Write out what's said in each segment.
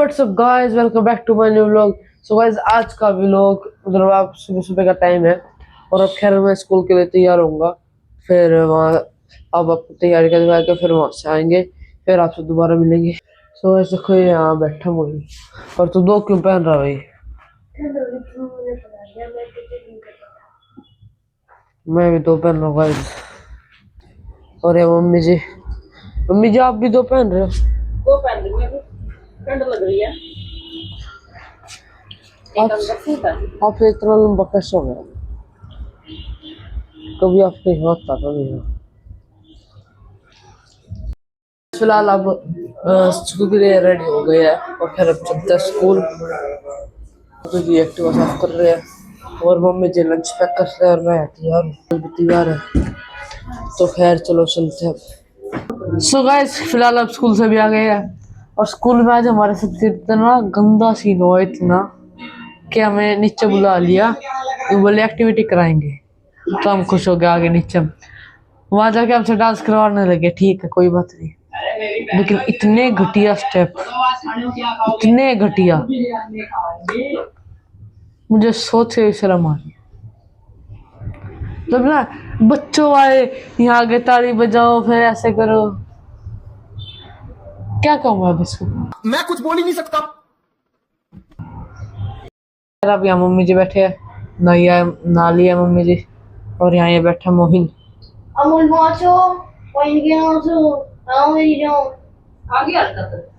WhatsApp guys, welcome back to my new vlog. So guys, आज का vlog मतलब आप सुबह सुबह का टाइम है और अब खैर मैं स्कूल के लिए तैयार होऊंगा। फिर वहाँ अब तैयारी करवा के फिर वहाँ से आएंगे, फिर आपसे दोबारा मिलेंगे। सो गाइस देखो, ये यहाँ बैठा हूँ और तू दो क्यों पहन रहा भाई? मैं भी दो पहन रहा हूँ गाइस। और ये मम्मी जी आप भी दो पहन रहे हो? दो पहन रही हूँ, ठंड लग रही है। आपसे इतना लंबा कैसे हो गया? कभी आपने होता कभी हो। फिलहाल अब स्कूल के लिए रेडी हो गए हैं और फिर अब चलते हैं स्कूल। तो जी एक्टिवा साफ कर रहे हैं और मम्मी जी लंच पैक कर रहे हैं और मैं तैयार है। तो खैर चलो चलते हैं। सो गाइस, फिलहाल अब स्कूल से भी आ गए हैं और स्कूल में आज हमारे सबसे इतना गंदा सीन हुआ, इतना कि हमें नीचे बुला लिया। वो बोले एक्टिविटी कराएंगे, तो हम खुश हो गए। आगे नीचे वहां जाके हमसे डांस करवाने लगे। ठीक है, कोई बात नहीं, लेकिन इतने घटिया स्टेप, इतने घटिया, मुझे सोच के शर्म आ रही। जब ना बच्चों आए यहाँ आगे ताली बजाओ फिर ऐसे करो, क्या कहूँ अब इसको? मैं कुछ बोल ही नहीं सकता। अब यहाँ मम्मी जी बैठे हैं, नाली है मम्मी जी, और यहाँ ये बैठा मोहिन। अमूल माचो पॉइंट के माचो आओ मेरी जाओ आगे हरकत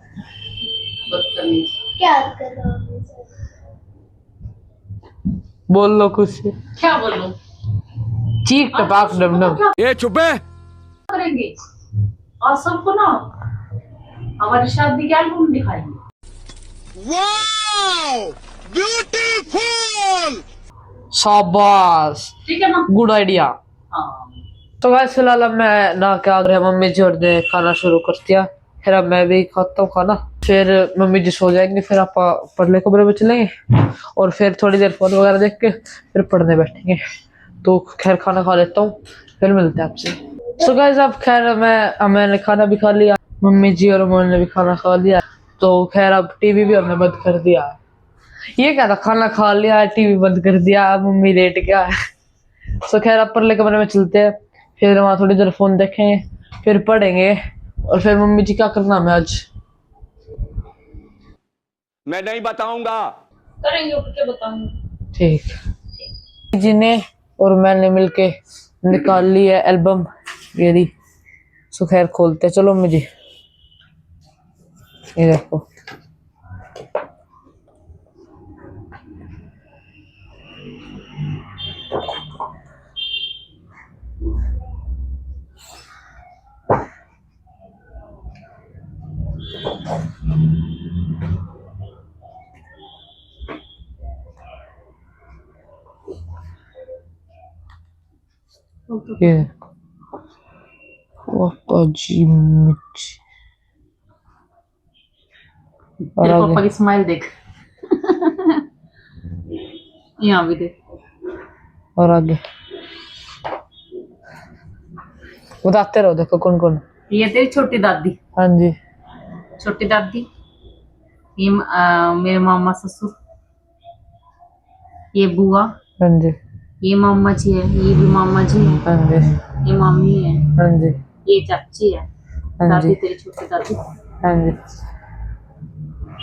बदतमीज क्या हरकत बोल लो कुछ। क्या बोलूं? चीख टपाक डमडम। ये चुप है। करेंगे और सबको ना हमारी शादी के एल्बम दिखाएंगे। Wow beautiful. शाबाश, ठीक है ना? Good idea. हाँ, तो वैसे फिलहाल अब मैं ना क्या रहे, मम्मी जी और ने खाना शुरू कर दिया। फिर अब मैं भी खाता हूँ खाना, फिर मम्मी जी सो जाएंगे, फिर आप पढ़ने कमरे में चलेंगे और फिर थोड़ी देर फोन वगैरह देख के फिर पढ़ने बैठेंगे। तो खैर खाना खा लेता हूँ, फिर मिलते हैं आपसे। सो गाइस, अब खैर मैंने खाना भी खा लिया, मम्मी जी और मोहन ने भी खाना खा लिया। तो खैर अब टीवी भी हमने बंद कर दिया। ये क्या था, खाना खा लिया टीवी बंद कर दिया, अब मम्मी लेट गया है। सो खैर अब परले कमरे में चलते हैं, फिर वहाँ थोड़ी देर फोन देखेंगे, फिर पढ़ेंगे और फिर मम्मी जी क्या करना मैं आज मैं नहीं बताऊंगा। करेंगे उठ के बताऊंगी। ठीक। जी ने और मैंने मिलके निकाल ली है एल्बम मेरी। सो खैर खोलते हैं, चलो मम्मी जी, ये देखो। ये पापा जी मिर्ची और तेरे आगे पापा की स्माइल देख। यहाँ भी देख। और आगे बताते रहो, देखो कौन कौन। ये तेरी छोटी दादी, हाँ जी, छोटी दादी। ये मेरे मामा ससुर, ये बुआ, हाँ जी, ये मामा जी है, ये भी मामा जी है, हाँ जी, ये मामी है, हाँ जी, ये चाची है, हाँ दादी जी, तेरी छोटी दादी। हाँ जी।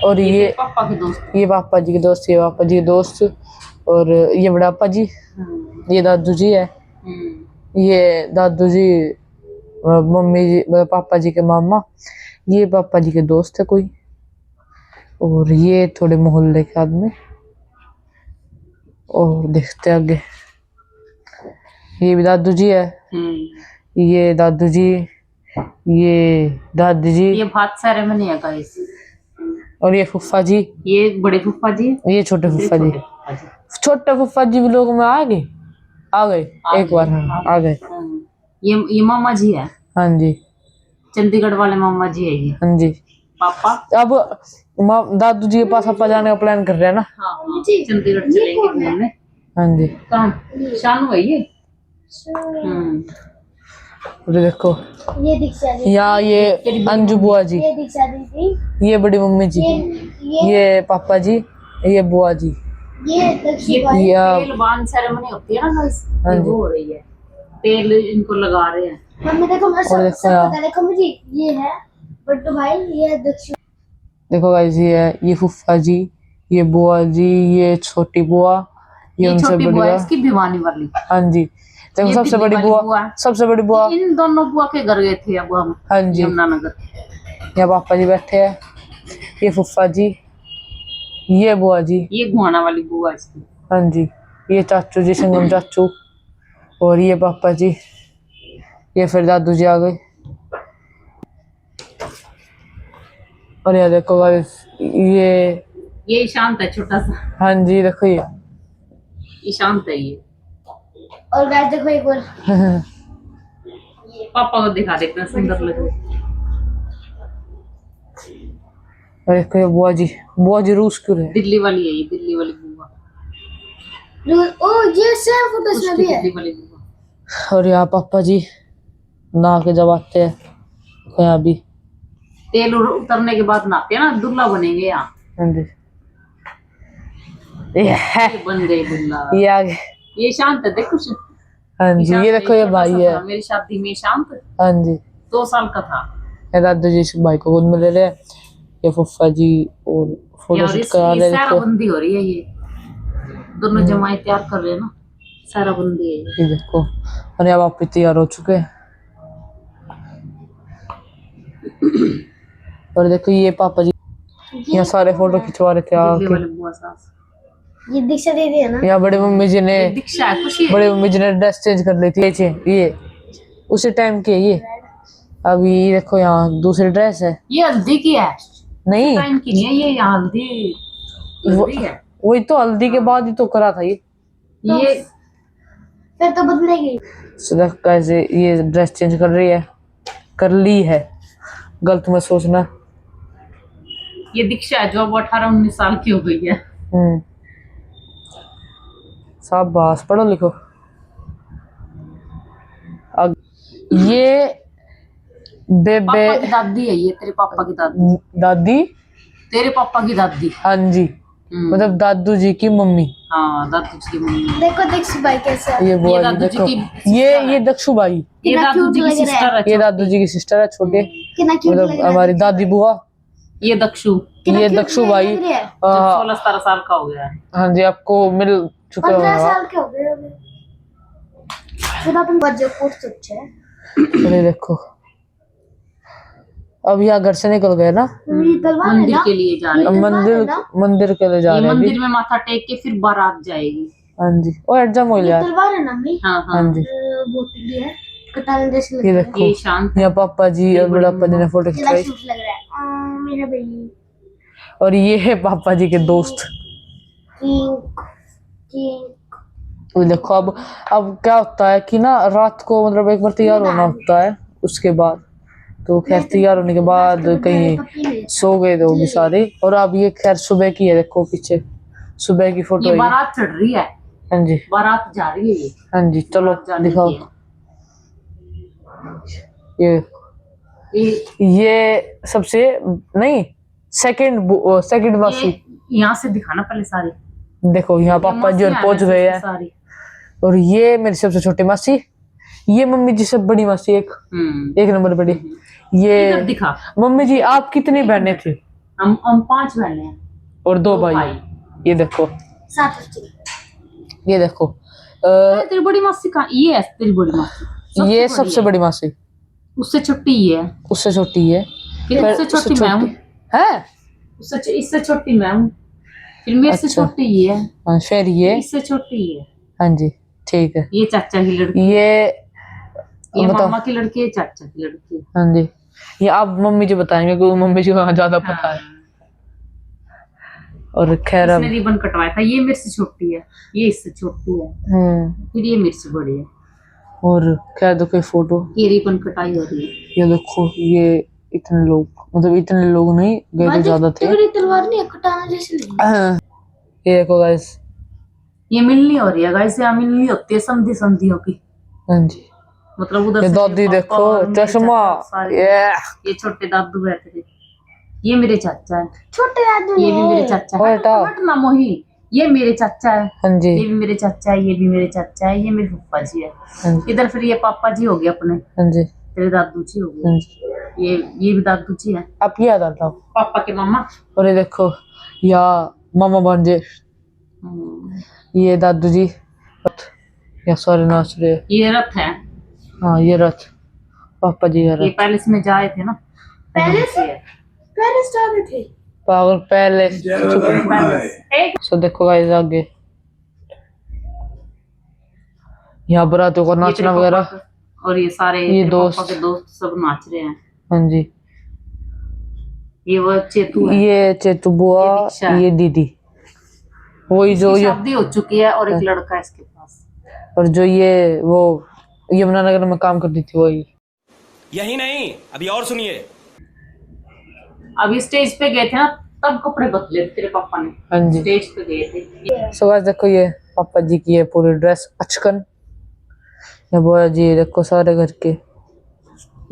और ये ये तेरे पापा के दोस्त। ये पापा जी के दोस्त, ये पापा जी के दोस्त, और ये बड़ा पापा जी, ये दादू जी है, ये दादू जी मम्मी जी पापा जी के मामा, ये पापा जी के दोस्त है कोई, और ये थोड़े मोहल्ले के आदमी। और देखते आगे, ये भी दादू जी है, ये दादू जी, ये दादी जी, ये भात सेरेमनी है गाइस। और ये फुफ्फा जी, ये बड़े फुफ्फा जी, ये छोटे फुफ्फा जी। छोटे फुफ्फा जी भी लोग में आ गए एक बार। हाँ आ गए। ये मामा जी है, हाँ जी, चंडीगढ़ वाले मामा जी है ये। हाँ जी। पापा अब दादू जी के पास अपा जाने का प्लान कर रहे हैं ना। हाँ, चंडीगढ़ चलेंगे घूमने। हाँ जी। कहाँ? शानू है ये। और देखो ये दीक्षा दी, यहाँ ये अंजू बुआ जी, ये दीक्षा दीदी, ये बड़ी मम्मी जी, ये पापा जी, ये बुआ जी, ये दक्षु ये भाई। तेल बांध सेरेमनी होती है ना गाइस, हाँ ये जी। वो हो रही है, तेल इनको लगा रहे हैं। मम्मी देखो मैं और सब देखो सब यार। बता देखो मुझे, ये है बट्टू भाई, ये है दक्षु। देखो गाइस ये है, ये फुफ्फा जी, ये बुआ जी, ये छोटी बुआ, ये ये उनसे छोटी बड़ी बुआ है, बुआ। इसकी भिवानी वाली। हाँ जी, देखो ये सबसे दिल्ली बड़ी वाली बुआ, बुआ है। सबसे बड़ी बुआ। इन दोनों बुआ के घर गए थे अब हम, हाँ जी, यमुनानगर। यहाँ पापा जी बैठे हैं, ये फुफ्फा जी, ये बुआ जी, ये गुहाना वाली बुआ है इसकी। हाँ जी, ये चाचू जी, संगम चाचू, और ये पापा जी, ये फिर दादू जी आ गए। और ये देखो गाइस, ये ईशांत है छोटा सा, हाँ जी देखो ये ईशांत है ये। और गाइस देखो एक और, पापा को दिखा दे, कितना सुंदर लग रहा है। और देखो ये बुआ जी रूस क्यों रहे। दिल्ली वाली है ये, दिल्ली वाली बुआ, ओ ये सेम फोटो इसमें उसकी भी है। दिल्ली वाली बुआ। और यहाँ पापा जी नहा के जब आते हैं, तो यहाँ भी तेल उतरने के बाद नहाते हैं ना, दूल्हा बनेंगे यहाँ। हाँ जी, ये है, ये बन गई दूल्हा। ये आगे, ये शांत है देखो। हाँ जी, ये देखो ये भाई है, मेरी शादी में शांत हाँ जी, 2 साल का था। ये दादू जी इस भाई को गोद में ले रहे हैं, ये फुफ्फा जी और फोटो और शूट इस करा रहे सारा देखो। बंदी हो रही है, ये दोनों जमाई तैयार कर रहे हैं ना, सारा बंदी है ये। ये देखो, और अब आप तैयार हो चुके हैं। और देखो ये पापा जी यहाँ सारे फोटो खिंचवा रहे थे दिल्ली आके। वाले बुआ सास। ये दीक्षा दीदी है ना। यहाँ बड़ी मम्मी जी ने, ये दीक्षा है, खुशी है। बड़ी मम्मी जी ने ड्रेस चेंज कर ली थी, ये उसी टाइम की है ये। अभी ये देखो यहाँ दूसरी ड्रेस है, ये हल्दी की है, नहीं टाइम की नहीं है ये, यहाँ हल्दी हल्दी है वही तो हल्दी के बाद ही तो करा था ये। फिर तो बदलेगी। सदा कैसे ये ड्रेस चेंज कर रही है, कर ली है, गलत मत सोचना। ये दीक्षा है जो अब 18-19 साल की हो गई है। शाबाश, पढ़ो लिखो। ये बेबे पापा की दादी है ये, तेरे पापा की दादी, दादी, तेरे पापा की दादी। हाँ जी, मतलब दादू जी की मम्मी। हाँ, दादू जी की मम्मी। देखो दीक्षा भाई कैसे है। ये बुआ जी दादू जी देखो, की ये दक्षु भाई, ये कितना दादू cute जी की लग रहा है। सिस्टर है, ये दादू जी की सिस्टर है छोटे, कितना क्यूट लग मतलब रहा है। हमारी दादी बुआ। ये दक्षु कितना ये cute दक्षु लग भाई, रहा है। आ, 16-17 साल का हो गया है। हाँ जी, आपको मिल चुका 15 होगा। साल के हो गए होंगे। फिर अपन बच्चों को सोच है। अरे देखो, अब यहाँ घर से निकल गए ना, मेरी तलवार है मंदिर ना। के लिए जा रहे अब हैं। मंदिर के लिए जा ये रहे हैं अभी। मंदिर में माथा टेक के फिर बारात जाएगी। हाँ जी, और एग्जाम हो ये यार। तलवार है ना मेरी। हाँ हाँ हाँ, जी, बहुत ही है। कटाने जैसे लग ये रहा है। देखो, ये शांत यहाँ पापा जी और बड़ापा जी ने फोटो कितना खिंचवाई। क्यूट लग रहा है। मेरा भाई। और ये है पापा जी के दोस्त। King king. तो देखो, अब क्या होता है कि ना रात को मतलब एक बार तैयार होना होता है, उसके बाद तो खैर तैयार होने के बाद कहीं सो गए थे वो भी सारे। और अब ये खैर सुबह की है, देखो पीछे सुबह की फोटो ये है। बारात चढ़ रही है, हाँ जी, बारात जा रही है ये। हाँ जी, चलो बारात जाने दिखाओ। की है। ये सबसे नहीं, सेकंड मासी। ये यहाँ से दिखाना पहले सारी। देखो यहाँ पापा जी और पहुंच गए हैं। सारी। और ये मेरी सबसे छोटी मासी, ये मम्मी जी से बड़ी मासी, एक नंबर बड़ी। इधर ये दिखा। मम्मी जी, आप कितनी बहनें थी? हम 5 बहने हैं और 2 दो भाई। ये देखो, 7 बच्चे। ये देखो, तेरी बड़ी मासी कहाँ? ये है तेरी बड़ी मासी, ये सबसे बड़ी मासी, उससे छोटी ही है, उससे छोटी है, फिर पर उससे छोटी मैं हूँ, है। इससे छोटी मैं हूँ, फिर मेरे से अच्छा। छोटी ही है, हाँ, फिर ये, इससे छोटी ही है। हाँ जी, ठीक है। ये चाचा की लड़की, ये बताओ। मामा की लड़की है, चाचा की लड़की है। हाँ जी, ये आप मम्मी जी बताएंगे क्योंकि मम्मी जी को ज्यादा पता है। और खैर अब इसने रिबन कटवाया था, ये मेरे से छोटी है, ये इससे छोटी है, फिर ये मेरे से बड़ी है। और खैर देखो फोटो, ये रिबन कटाई हो रही है। ये देखो, ये इतने लोग, मतलब इतने लोग नहीं गए थे, ज्यादा थे। तेरी तलवार नहीं है, कटाना जैसे लग रहा है। ये देखो गाइस, ये मिलनी हो रही है गाइस, यहाँ मिलनी होती है संधियों की। हाँ जी, मतलब उधर ये से दादी पापा देखो और मेरे चश्मा, चाचा सारे। ये ये छोटे दादू बैठे थे, ये मेरे चाचा है, छोटे दादू ये भी ने मेरे चाचा है। बेटा। हट ना मोही, ये मेरे चाचा है, हाँ जी, ये भी मेरे चाचा है, ये भी मेरे चाचा है, ये मेरे फूफा जी है। हाँ जी, इधर फिर ये पापा जी हो गए अपने, हाँ जी, तेरे दादू जी हो हाँ गए, जी। ये भी दादू जी है, आप याद आता हूँ। पापा के मामा। और ये देखो, या मामा भांजे, ये दादू जी, या सॉरी नाच रहे। ये रथ है, हाँ ये रथ, पापा जी का ये रथ। पैलेस में जाए थे ना, पहले से है पहले स्टार थे। पागल पहले। एक सो देखो गाइस आगे, यहाँ बरातियों का ये तेरे नाचना पापा वगैरह। का, और ये सारे ये तेरे दोस्त। पापा के दोस्त सब नाच रहे हैं। हाँ जी, ये वो चेतू है, ये चेतु बुआ, ये दीक्षा है। ये दीदी, वही जो इसकी ये, शादी हो चुकी है और एक लड़का है इसके पास। और जो ये वो यमुनानगर में काम करती थी वही। यही नहीं, अभी और सुनिए। अभी स्टेज पे गए थे ना, तब कपड़े बदले थे तेरे पापा ने, हाँ जी। स्टेज पे गए थे। सो गाइस देखो, ये पापा जी की है पूरी ड्रेस अचकन। ये बुआ जी देखो सारे घर के,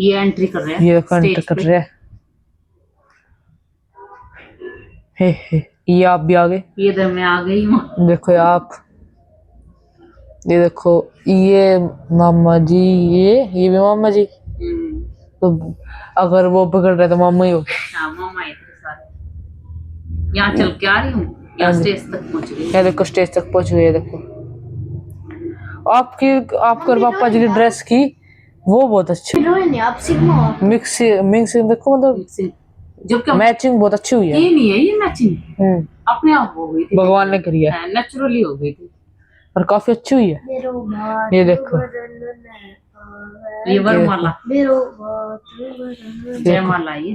ये एंट्री कर रहे हैं, ये कंट स्टेज कर पे। रहे हैं। हे, ये आप भी आ गए। ये इधर मैं आ गई हूँ। देखो ये आप, ये देखो ये मामा जी, ये भी मामा जी। तो अगर वो पकड़ रहे तो मामा ही हो। हाँ मामा है तेरे साथ। यहाँ चल के आ रही हूँ, यहाँ हाँ जी। स्टेज तक पहुँच गई। ये देखो स्टेज तक पहुंच गए। देखो आपकी, आपके और पापा जी की ड्रेस की वो बहुत अच्छी हीरोइन है आप सिग्मा। मिक्सिंग देखो, मतलब मिक्सिंग जो क्या मैचिंग बहुत अच्छी हुई है। ये नहीं है, ये मैचिंग अपने आप हो गई थी, भगवान ने करी है नेचुरली हो गई थी। और काफी अच्छी हुई है। मेरो बात ये देखो, ये वरमाला, मेरो बात जयमाला। ये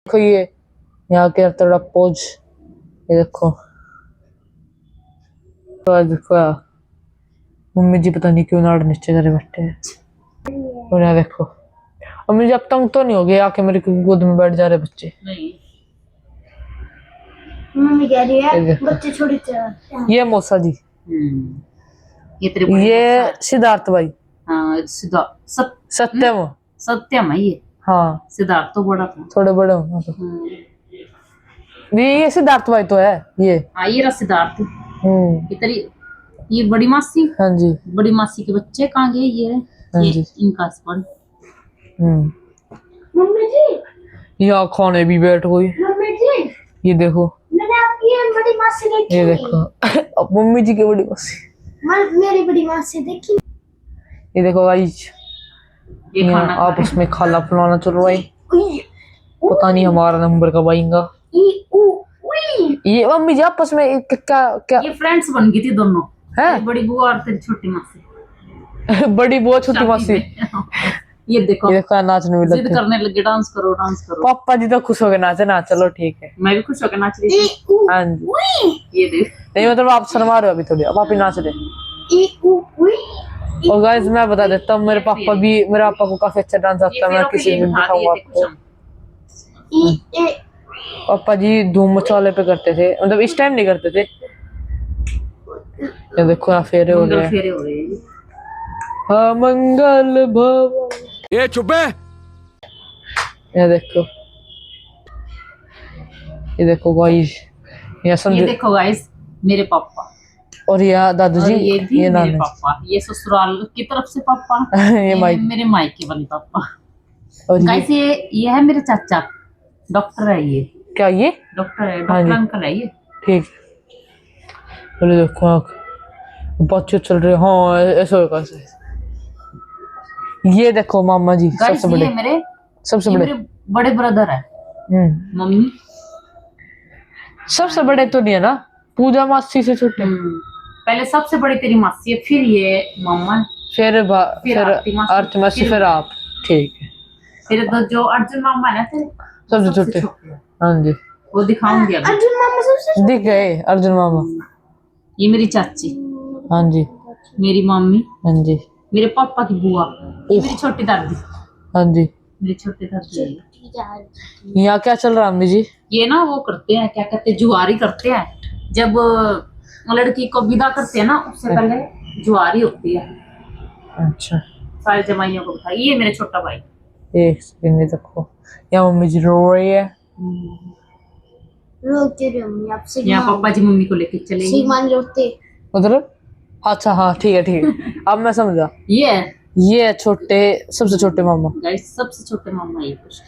देखो ये यहाँ के थोड़ा पोज, ये देखो। तो आज देखो यार, मम्मी जी पता नहीं क्यों नाड़ नीचे करे बैठे हैं। और यहाँ देखो, और मुझे अब तंग तो नहीं हो गया आके मेरे गोद में बैठ जा रहे बच्चे। नहीं, मम्मी कह रही ये है देखो। बच्चे छोड़े चल। ये मौसा जी, ये तेरे बड़े ये मौसा सिद्धार्थ भाई, है। हाँ सत्यम। सत्यम है ये, हाँ सिद्धार्थ तो बड़ा था। थोड़े बड़े हो तो। ये सिद्धार्थ भाई तो है ये। हाँ ये रहा सिद्धार्थ। हम्म, ये तेरी, ये बड़ी मासी, हाँ जी, बड़ी मासी के बच्चे कहाँ गए? ये हाँ ये जी। इनका हस्बैंड। मम्मी जी, यहाँ खाने भी बैठ गई। मम्मी जी, ये देखो, मैंने आपकी ये बड़ी माँ से देखी। ये देखो अब मम्मी जी की बड़ी मौसी। मेरी बड़ी माँ से देखी। ये देखो भाई, ये यहाँ खाना खा आपस में खाना फुलाना चल रहा है। उई, पता नहीं हमारा नंबर कब आएगा। ई, ऊ, उई। ये मम्मी जी आपस में क्या क्या ये फ्रेंड्स बन गई थी दोनों, हैं? तेरी बड़ी बुआ और तेरी छोटी मासी। बड़ी बुआ छोटी शादी मासी। में। ये देखो, ये देखो नाचने में जिद लगे। करने लगे, डांस करो डांस करो। पापा जी तो खुश हो गए नाचे ना, चलो ठीक है। मैं भी खुश होकर नाच रही ई, थी। ऊ, हाँ जी, उई। ये देख, नहीं मतलब आप शर्मा रहे हो अभी थोड़ी, अब आप ही नाच रहे। ई, ऊ, उई। और गाइस मैं बता देता हूँ, मेरे पापा को काफी अच्छा डांस ये आता है। मैं फेरों के किसी लिए दिन बिठा दिए दिखाऊंगा थे कुछ आपको। हम। ई, ए, पापा जी धूम मचाले पे करते थे, मतलब इस टाइम नहीं करते थे। ये देखो यहाँ फेरे हो मंगल रहे हैं। फेरे हो रहे हैं। हाँ मंगल भवन। ये चुप है। ये देखो गाइस, ये ये समझो। देखो गाइस, मेरे पापा और ये दादू और जी, ये भी ये मेरे नाना पापा, ये ससुराल की तरफ से पापा, ये माइक। मेरे मायके वाले पापा। और गाइस ये है मेरे चाचा, डॉक्टर है ये, क्या ये डॉक्टर है, हाँ जी। डॉक्टर अंकल है ये। ठीक। बोले देखो आँख बच्चे चल रहे। हाँ ऐसा होगा ऐसे। ये देखो मामा जी गाइस सबसे बड़े, ये मेरे, सबसे ये बड़े। मेरे बड़े ब्रदर है। मम्मी सबसे बड़े तो नहीं है ना, पूजा मासी से छोटे। पहले सबसे बड़ी तेरी मासी है, फिर ये मामा, फिर फिर आरती मासी, आरती मासी, फिर आप। ठीक है, फिर तो जो अर्जुन मामा है ना तेरे, सबसे छोटे। हाँ जी, वो दिखाऊंगी अभी। अर्जुन मामा सबसे दिख गए अर्जुन मामा। ये मेरी चाची, हाँ जी, मेरी मम्मी, हाँ जी, मेरे पापा की बुआ, ये मेरी छोटी दादी, हाँ जी। मेरी छोटी दादी है ये। यहाँ क्या चल रहा है अम्मी जी? ये ना वो करते हैं, क्या कहते हैं, जुआरी करते हैं। जब लड़की को विदा करते हैं ना, उससे पहले जुआरी होती है, अच्छा सारे जमाइयों को बताइए। ये मेरा छोटा भाई। एक सेकंड देखो, यहाँ मम्मी जी रो रही है। रोते रहे मम्मी आप यहाँ पापा जी मम्मी को लेके चले गए। सीमान रोते। मतलब अच्छा हाँ ठीक है ठीक है, अब मैं समझा। ये ये छोटे, सबसे छोटे मामा। गाइस सबसे छोटे मामा ये कुछ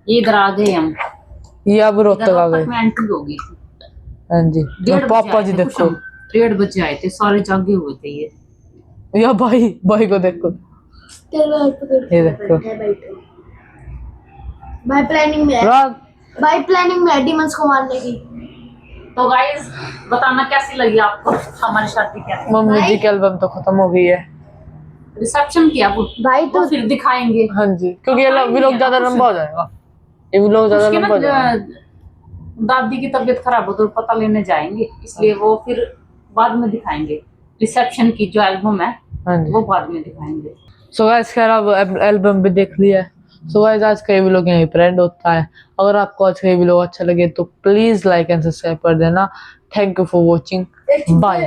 ये इधर आ गए हम। ये अब रोहतक इधर आ रोहतक गए। में एंट्री होगी। हाँ जी, डेढ़ तो बजे पापा आए जी थे, देखो, 1:30 बजे आए थे, सारे जागे हुए थे ये। या भाई भाई को देखो, ये देखो भाई प्लानिंग में है, रात। भाई प्लानिंग में है डीमंस को मारने की। तो गाइस बताना कैसी लगी आपको हमारी शादी। कैसी मम्मी जी की एल्बम तो खत्म हो गई है। रिसेप्शन किया वो भाई तो फिर दिखाएंगे। हाँ जी, क्योंकि ये व्लॉग ज्यादा लंबा हो जाएगा, ये व्लॉग ज्यादा उसके लंबा हो जाएगा। ना दादी की तबीयत खराब हो तो पता लेने जाएंगे, इसलिए वो फिर बाद में दिखाएंगे। रिसेप्शन की जो एल्बम है हाँ जी, वो बाद में दिखाएंगे। सो गाइस खैर अब एल्बम भी देख लिया है। सो गाइस आज का ये व्लॉग यहीं पर एंड होता है। अगर आपको आज का ये व्लॉग अच्छा लगे तो प्लीज लाइक एंड सब्सक्राइब कर देना। Thank you for watching, bye.